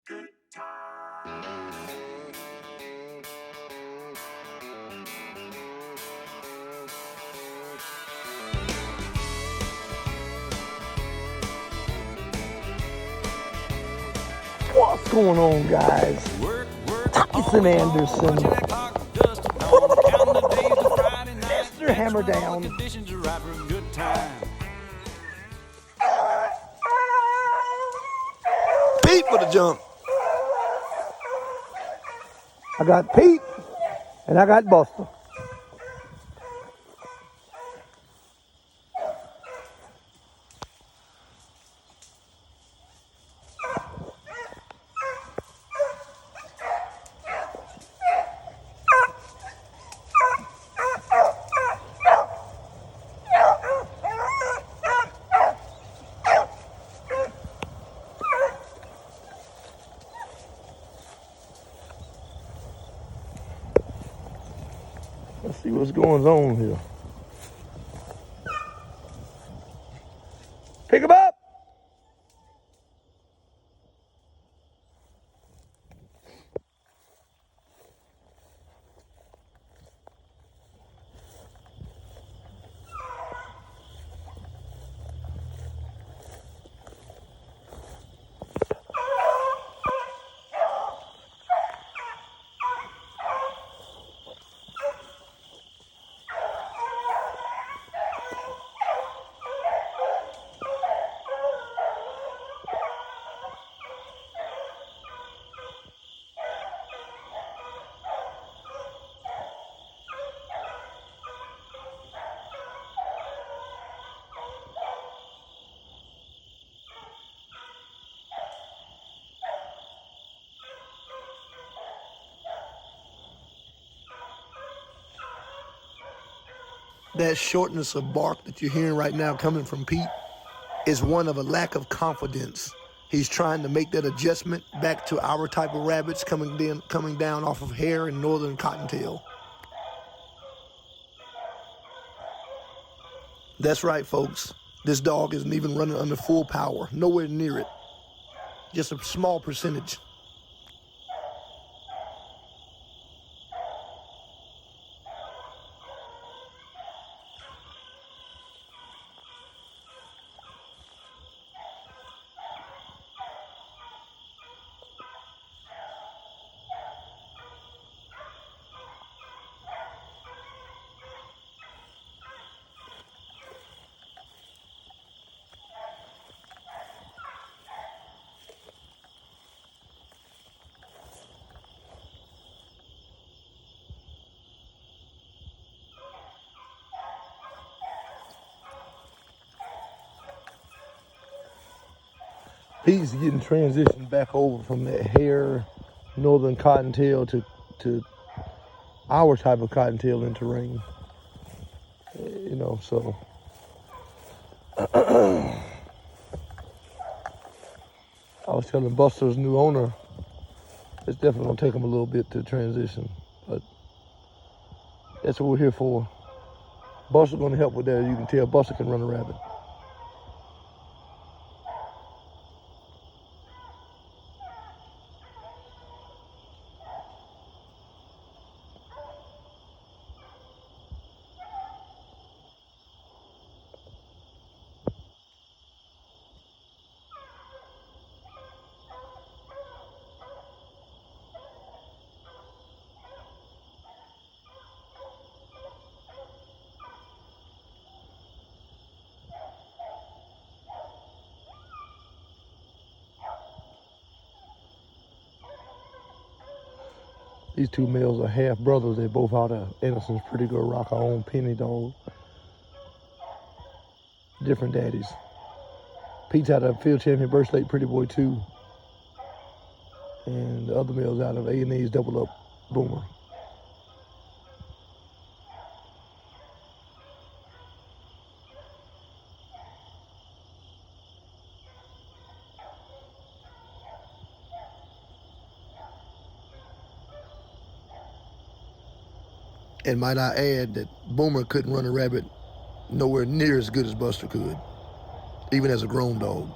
What's going on, guys? Tyson Anderson. Mr. Hammer Down. Pete with a jump. I got Pete and I got Buster. Let's see what's going on here. Pick him up! That shortness of bark that you're hearing right now coming from Pete is one of a lack of confidence. He's trying to make that adjustment back to our type of rabbits coming down off of Heir and northern cottontail. That's right, folks. This dog isn't even running under full power, nowhere near it. Just a small percentage. He's getting transitioned back over from that Heir, northern cottontail to our type of cottontail in terrain. You know, so I was telling Buster's new owner it's definitely gonna take him a little bit to transition, but that's what we're here for. Buster's gonna help with that. You can tell Buster can run a rabbit. These two males are half brothers. They're both out of Anderson's Pretty Girl Rock, our own penny dog. Different daddies. Pete's out of field champion Birch Lake Pretty Boy 2. And the other male's out of A&E's Double Up Boomer. And might I add that Boomer couldn't run a rabbit nowhere near as good as Buster could, even as a grown dog.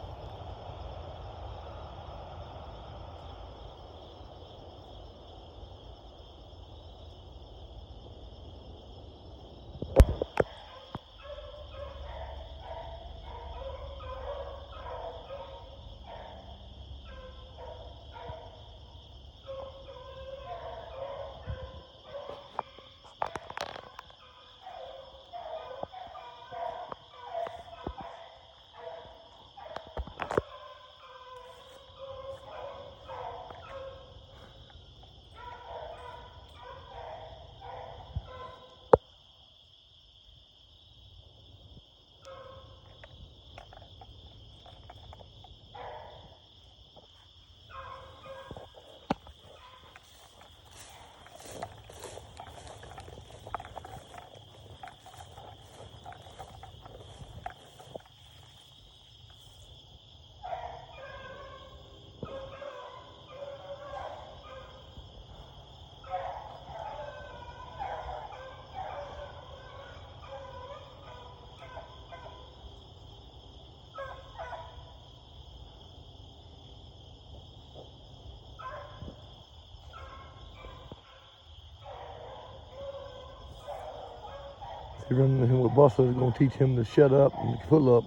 He running him with Buster. Is gonna teach him to shut up and pull up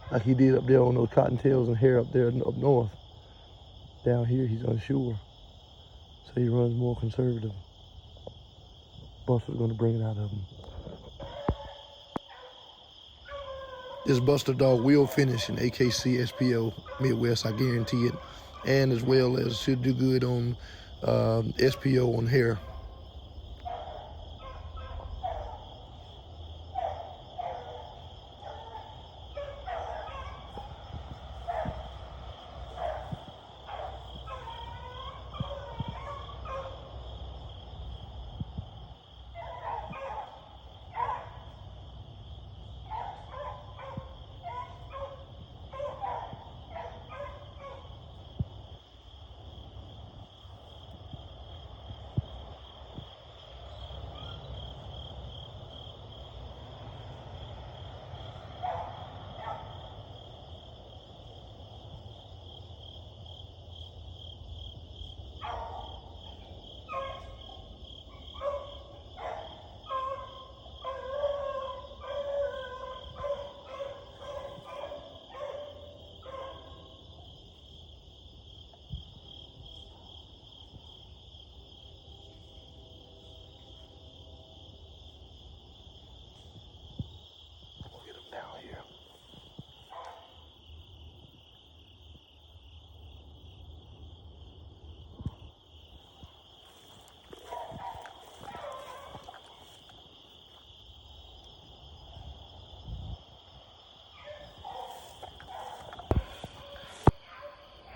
like he did up there on those cottontails and hair up there up north. Down here, he's unsure. So he runs more conservative. Buster's gonna bring it out of him. This Buster dog will finish in AKC SPO Midwest, I guarantee it. And as well as should do good on SPO on Heir.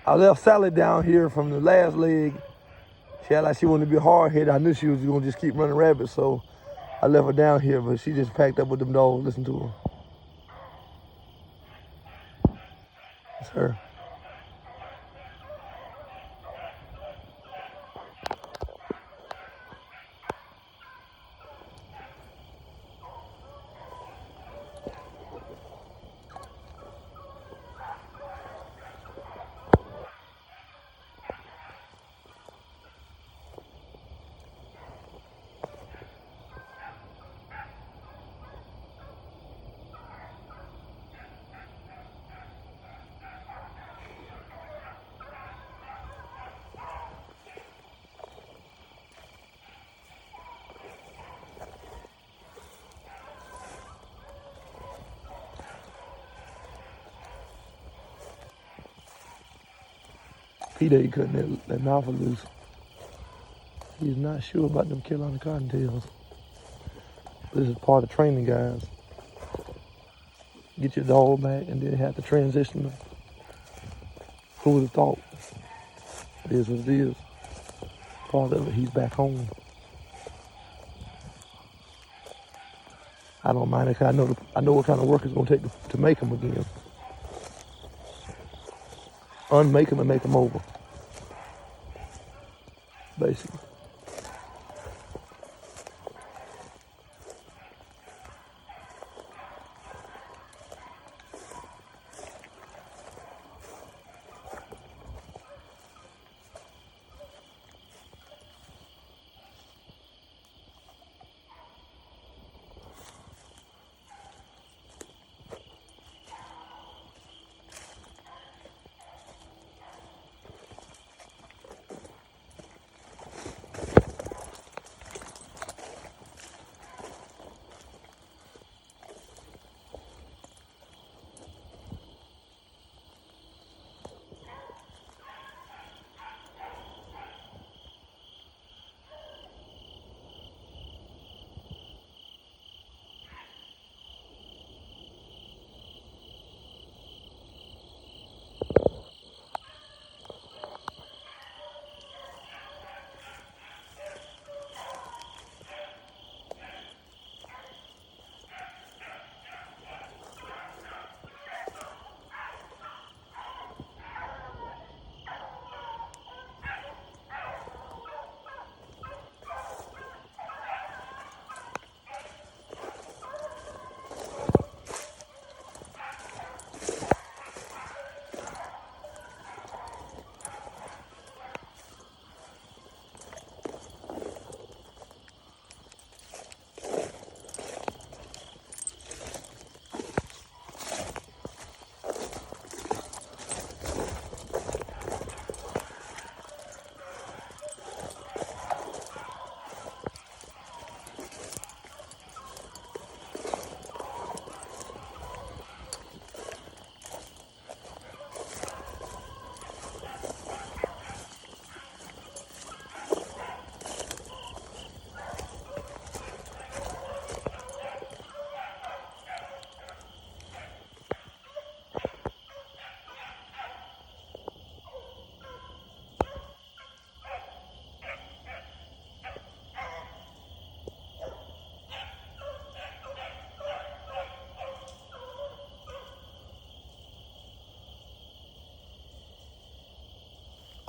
I left Sally down here from the last leg. She had like she wanted to be hard-headed. I knew she was gonna just keep running rabbits, so I left her down here, but she just packed up with them dogs. Listen to her. That's her. Pete ain't cutting that mouth loose. He's not sure about them Carolina Cottontails. This is part of training, guys. Get your dog back and then have to transition them. Who would have thought? It is what it is. Part of it, he's back home. I don't mind it because I know what kind of work it's going to take to make him again. Unmake him and make him over. Basically.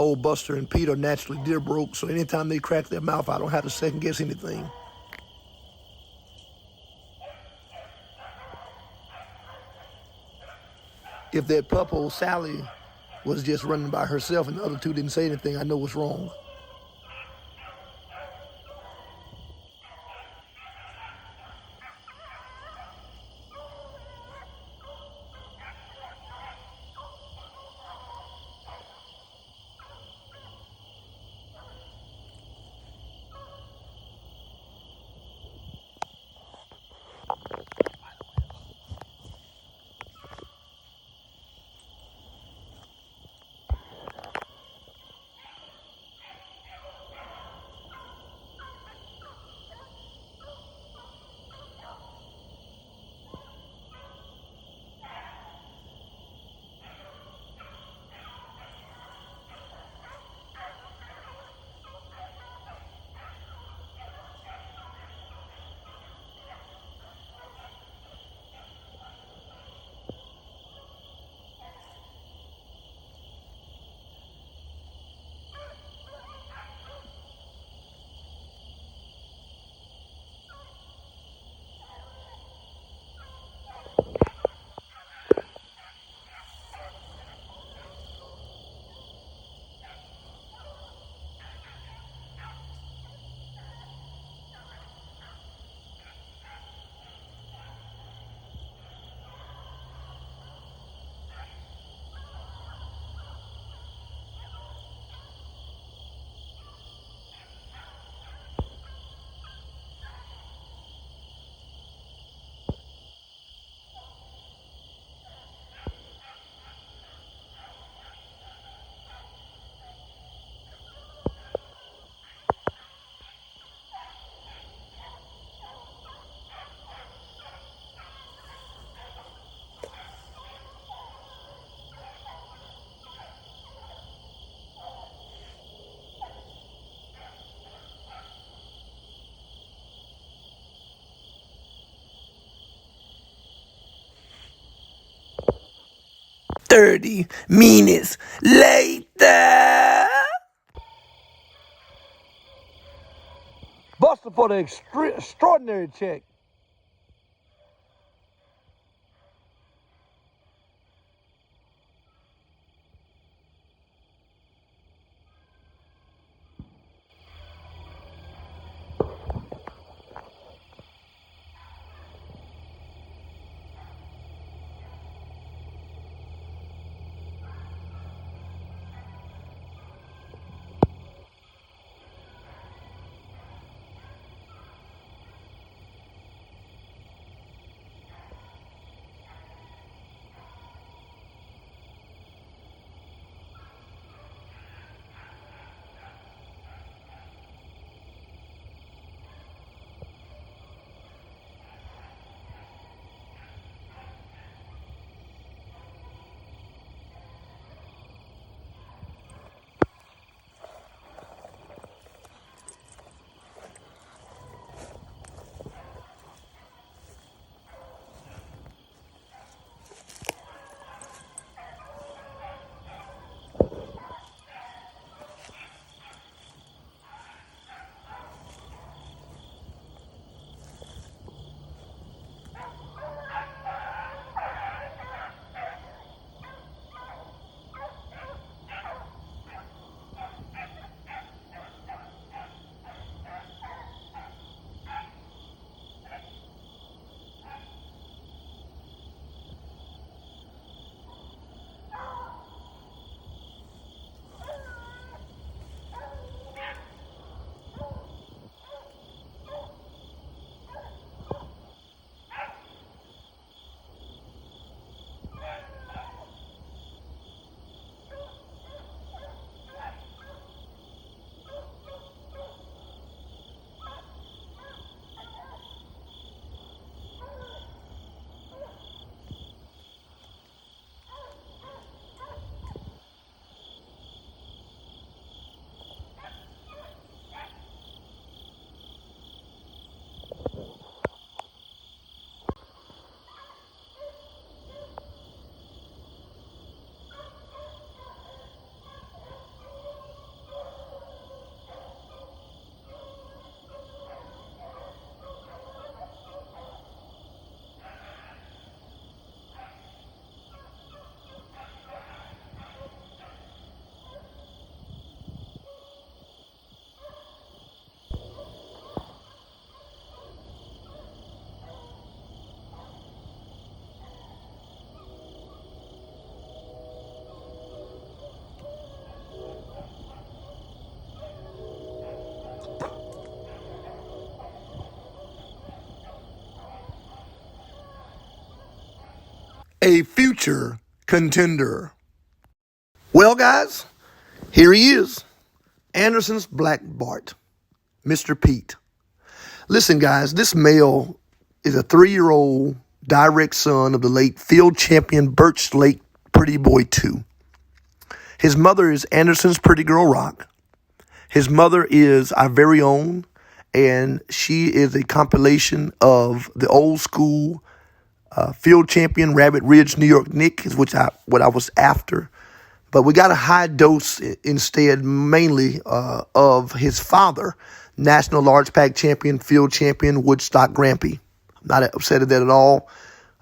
Old Buster and Pete are naturally deer broke, so anytime they crack their mouth, I don't have to second guess anything. If that pup old Sally was just running by herself and the other two didn't say anything, I know what's wrong. "30 minutes later." Buster for the extraordinary check. a future contender. Well, guys, here he is. Anderson's Black Bart, Mr. Pete. Listen, guys, this male is a 3-year-old direct son of the late field champion Birch Lake Pretty Boy 2. His mother is Anderson's Pretty Girl Rock. His mother is our very own, and she is a compilation of the old school field champion Rabbit Ridge, New York Nick, is what I was after. But we got a high dose instead, mainly of his father, National Large Pack Champion, Field Champion, Woodstock Grampy. I'm not upset at that at all.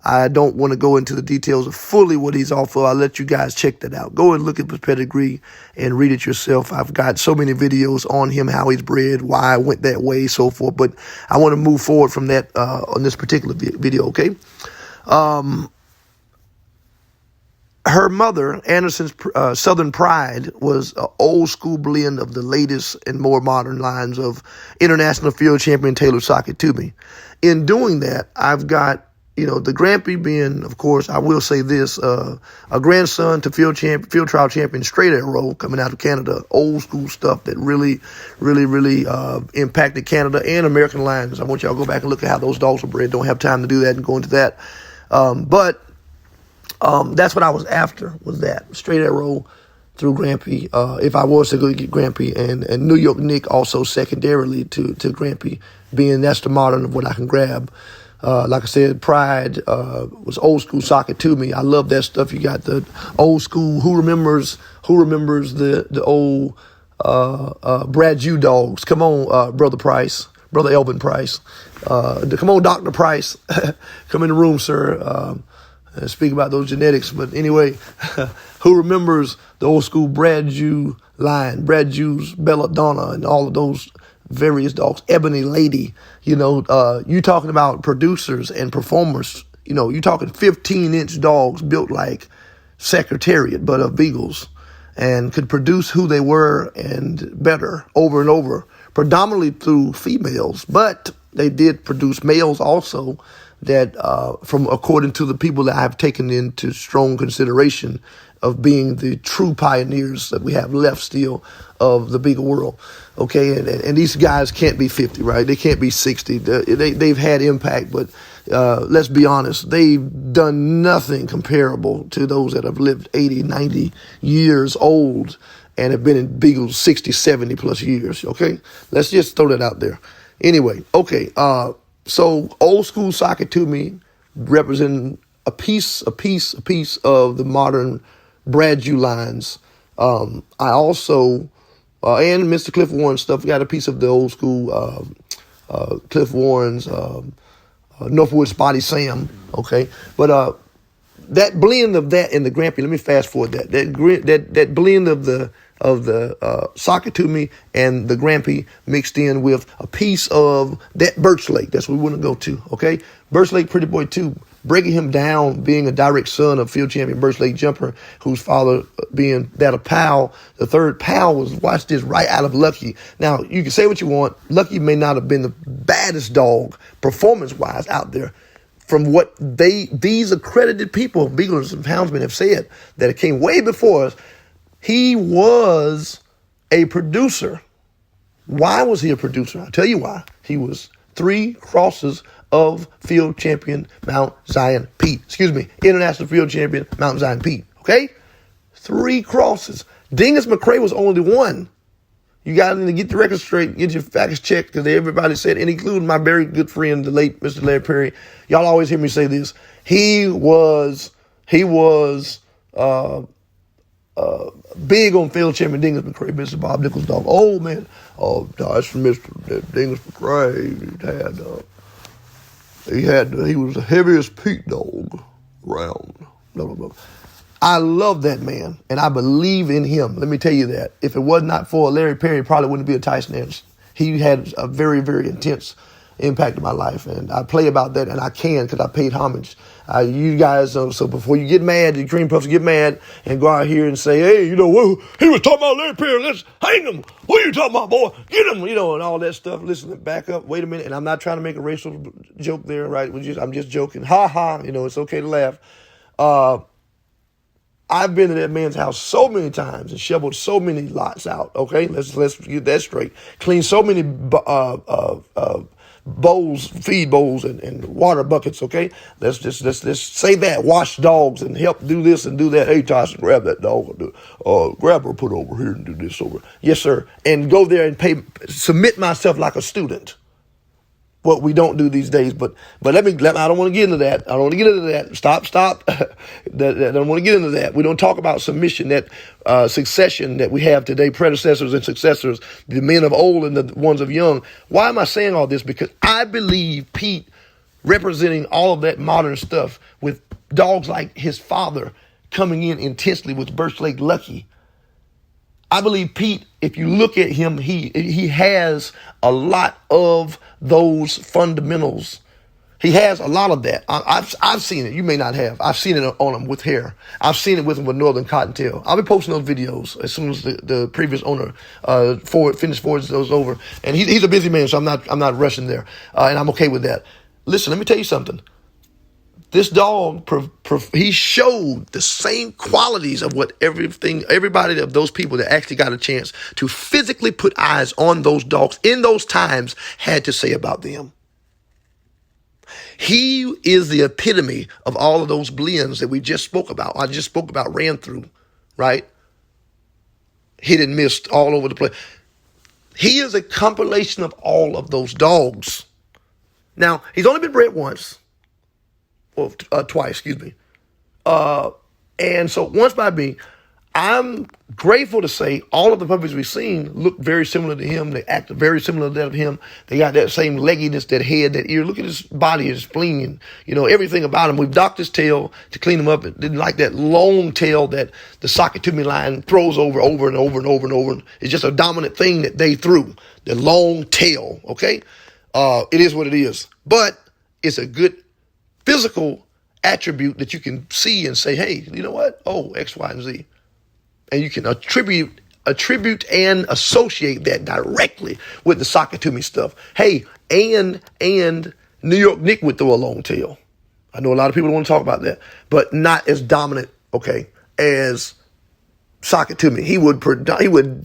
I don't want to go into the details of fully what he's all for. I'll let you guys check that out. Go and look at his pedigree and read it yourself. I've got so many videos on him, how he's bred, why I went that way, so forth. But I want to move forward from that on this particular video, okay? Her mother, Anderson's Southern Pride, was an old school blend of the latest and more modern lines of international field champion Taylor Socket to me. In doing that, I've got, the Grampy being, of course, I will say this, a grandson to field trial champion Straight Arrow coming out of Canada. Old school stuff that really impacted Canada and American lions. I want y'all to go back and look at how those dogs were bred. Don't have time to do that and go into that. But that's what I was after, was that Straight Arrow through Grampy. If I was to go get Grampy, and New York Nick also secondarily to Grampy, being that's the modern of what I can grab. Like I said, Pride was old school Socket to me. I love that stuff. You got the old school. Who remembers the old Brad Jew dogs? Come on, Brother Elvin Price. Come on, Dr. Price. Come in the room, sir. Speak about those genetics. But anyway, who remembers the old school Brad Jew line, Brad Jew's Belladonna, and all of those various dogs, Ebony Lady, you talking about producers and performers, you talking 15-inch dogs built like Secretariat, but of Beagles, and could produce who they were and better over and over, predominantly through females, but they did produce males also that, according to the people that I've taken into strong consideration of being the true pioneers that we have left still of the Beagle world. Okay, and these guys can't be 50, right? They can't be 60. They've had impact, but let's be honest, they've done nothing comparable to those that have lived 80, 90 years old and have been in Beagles 60, 70 plus years, okay? Let's just throw that out there. Anyway, okay, so old school Socket to me representing a piece of the modern Brad Jew lines. I also, and Mr. Cliff Warren stuff, got a piece of the old school Cliff Warren's Northwood Spotty Sam, okay? But that blend of that and the Grampy, let me fast forward that blend of the Socket to me and the Grampy mixed in with a piece of that Birch Lake. That's what we want to go to, okay? Birch Lake Pretty Boy 2, breaking him down, being a direct son of field champion Birch Lake Jumper, whose father being that of Powell. The third Powell was, watch this, right out of Lucky. Now, you can say what you want. Lucky may not have been the baddest dog performance-wise out there. From what these accredited people, Beagles and Houndsmen, have said, that it came way before us, he was a producer. Why was he a producer? I'll tell you why. He was 3 crosses of field champion Mount Zion Pete. International field champion Mount Zion Pete. Okay? 3 crosses. Dingus McCrae was only 1. You got to get the record straight, get your facts checked, because everybody said, and including my very good friend, the late Mr. Larry Perry. Y'all always hear me say this. He was big on field champion Dingus McCrae, Mr. Bob Nichols' dog. Oh, man. Oh, that's from Mr. Dingus McCrae. He was the heaviest Pete dog around. Blah, blah, blah. I love that man, and I believe in him. Let me tell you that. If it was not for Larry Perry, probably wouldn't be a Tyson Anderson. He had a very, very intense impact in my life, and I play about that, and I can because I paid homage. You guys, so before you get mad, the cream puffs get mad and go out here and say, hey, he was talking about Larry Perry, let's hang him. What are you talking about, boy? Get him, and all that stuff. Listen, back up, wait a minute, and I'm not trying to make a racial joke there, right? I'm just joking. Ha ha, it's okay to laugh. I've been to that man's house so many times and shoveled so many lots out. Okay, let's get that straight. Cleaned so many bowls, feed bowls, and water buckets. Okay, let's say that. Wash dogs and help do this and do that. Hey, Tyson, grab that dog. Grab her, put her over here and do this over. Yes, sir. And go there and submit myself like a student. What we don't do these days, but I don't want to get into that. I don't want to get into that. Stop. I don't want to get into that. We don't talk about submission, that succession that we have today, predecessors and successors, the men of old and the ones of young. Why am I saying all this? Because I believe Pete representing all of that modern stuff with dogs like his father coming in intensely with Birch Lake Lucky. I believe Pete, if you look at him, he has a lot of those fundamentals. He has a lot of that. I've seen it. You may not have. I've seen it on him with Heir. I've seen it with him with Northern Cottontail. I'll be posting those videos as soon as the previous owner forwards those over. And he's a busy man, so I'm not rushing there, and I'm okay with that. Listen, let me tell you something. This dog, he showed the same qualities of what everybody of those people that actually got a chance to physically put eyes on those dogs in those times had to say about them. He is the epitome of all of those blends that we just spoke about. I just spoke about, ran through, right? Hit and missed all over the place. He is a compilation of all of those dogs. Now, he's only been bred once. Well, twice, excuse me. And so once by me, I'm grateful to say all of the puppies we've seen look very similar to him. They act very similar to that of him. They got that same legginess, that head, that ear. Look at his body, his spleen, everything about him. We've docked his tail to clean him up. It didn't like that long tail that the socket to me line throws over and over and over and over. It's just a dominant thing that they threw, the long tail, okay? It is what it is. But it's a good physical attribute that you can see and say, hey, you know what? Oh, X, Y, and Z. And you can attribute and associate that directly with the Sakatumi stuff. Hey, and New York Nick would throw a long tail. I know a lot of people don't want to talk about that, but not as dominant, okay, as Sakatumi. He would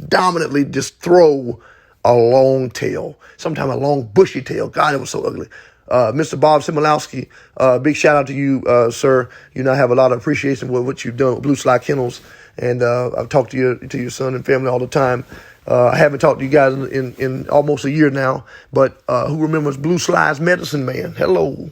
dominantly just throw a long tail, sometimes a long bushy tail. God, it was so ugly. Mr. Bob Simulowski, big shout out to you, sir. You now have a lot of appreciation for what you've done with Blue Slide Kennels. And I've talked to your son and family all the time. I haven't talked to you guys in almost a year now, but who remembers Blue Slide's Medicine Man? Hello.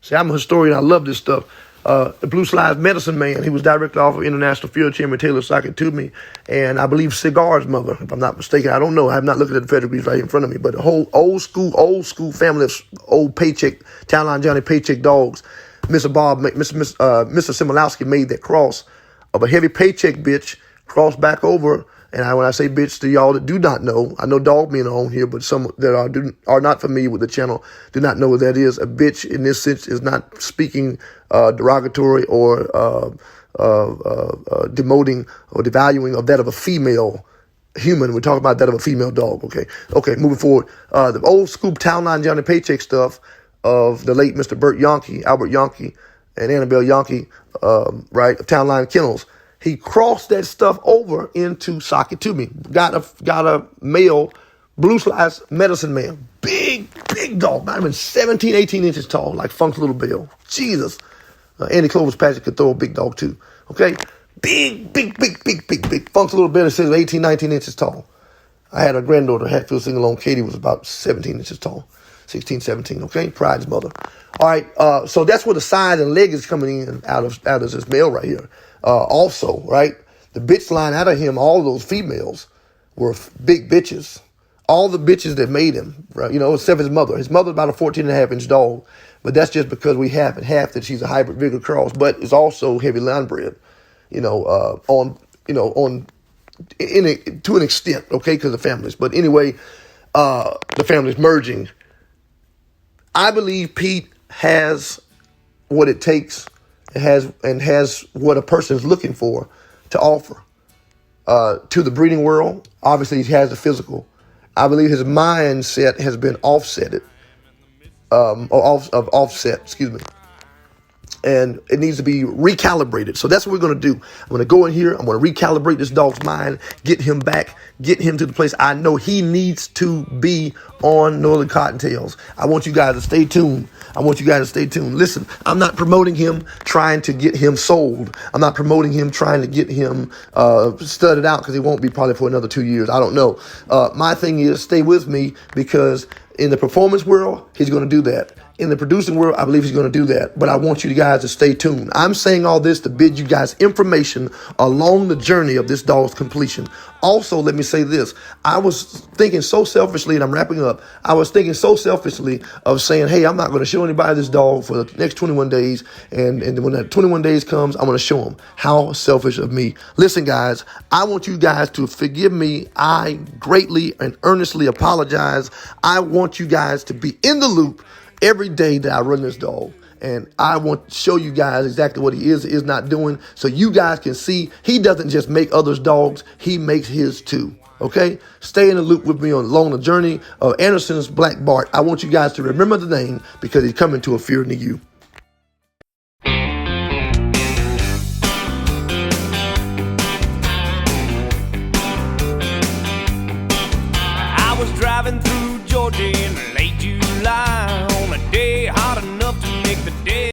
See, I'm a historian. I love this stuff. The Blue Slide's Medicine Man, he was directly off of International Field Chairman Taylor Sakatumi, and I believe Cigar's mother, if I'm not mistaken. I don't know. I have not looked at the pedigrees right in front of me, but a whole old school family of old paycheck, Town Line Johnny paycheck dogs. Mr. Simulowski made that cross of a heavy paycheck bitch, crossed back over. And when I say bitch to y'all that do not know, I know dog men are on here, but some that are not familiar with the channel do not know what that is. A bitch in this sense is not speaking derogatory or demoting or devaluing of that of a female human. We're talking about that of a female dog. Okay, moving forward. The old school Town Line Johnny Paycheck stuff of the late Mr. Albert Yonke, and Annabelle Yonke, right, of Town Line Kennels. He crossed that stuff over into Sakatumi. Got a male Blue Slide's Medicine Man. Big dog. Might have been 17, 18 inches tall, like Funk's Little Bill. Jesus. Andy Clover's Patrick could throw a big dog too. Okay? Big. Funk's Little Bill is 18, 19 inches tall. I had a granddaughter, Hatfield Sing-Along. Katie was about 17 inches tall. 16, 17, okay? Pride's mother. All right, so that's where the size and leg is coming in out of this male right here. Also, right, the bitch line out of him, all those females were big bitches. All the bitches that made him, right, except his mother. His mother's about a 14.5-inch dog, but that's just because we half that she's a hybrid vigor cross, but it's also heavy line bred, to an extent, okay, because of families. But anyway, the families merging. I believe Pete has what it takes, has what a person is looking for to offer to the breeding world. Obviously, he has the physical. I believe his mindset has been offset. and it needs to be recalibrated. So that's what we're going to do. I'm going to go in here. I'm going to recalibrate this dog's mind, get him back, get him to the place I know he needs to be on Northern Cottontails. I want you guys to stay tuned. I want you guys to stay tuned. Listen, I'm not promoting him trying to get him sold. I'm not promoting him trying to get him studded out, because he won't be probably for another 2 years. I don't know. My thing is, stay with me, because in the performance world, he's going to do that. In the producing world, I believe he's going to do that. But I want you guys to stay tuned. I'm saying all this to bid you guys information along the journey of this dog's completion. Also, let me say this. I was thinking so selfishly, and I'm wrapping up, I was thinking so selfishly of saying, hey, I'm not going to show anybody this dog for the next 21 days. And when that 21 days comes, I'm going to show them. How selfish of me. Listen, guys, I want you guys to forgive me. I greatly and earnestly apologize. I want you guys to be in the loop every day that I run this dog. And I want to show you guys exactly what he is not doing, so you guys can see he doesn't just make others' dogs, he makes his too. Okay? Stay in the loop with me along the journey of Anderson's Black Bart. I want you guys to remember the name, because he's coming to a fear near you. I was driving through Georgia in late July.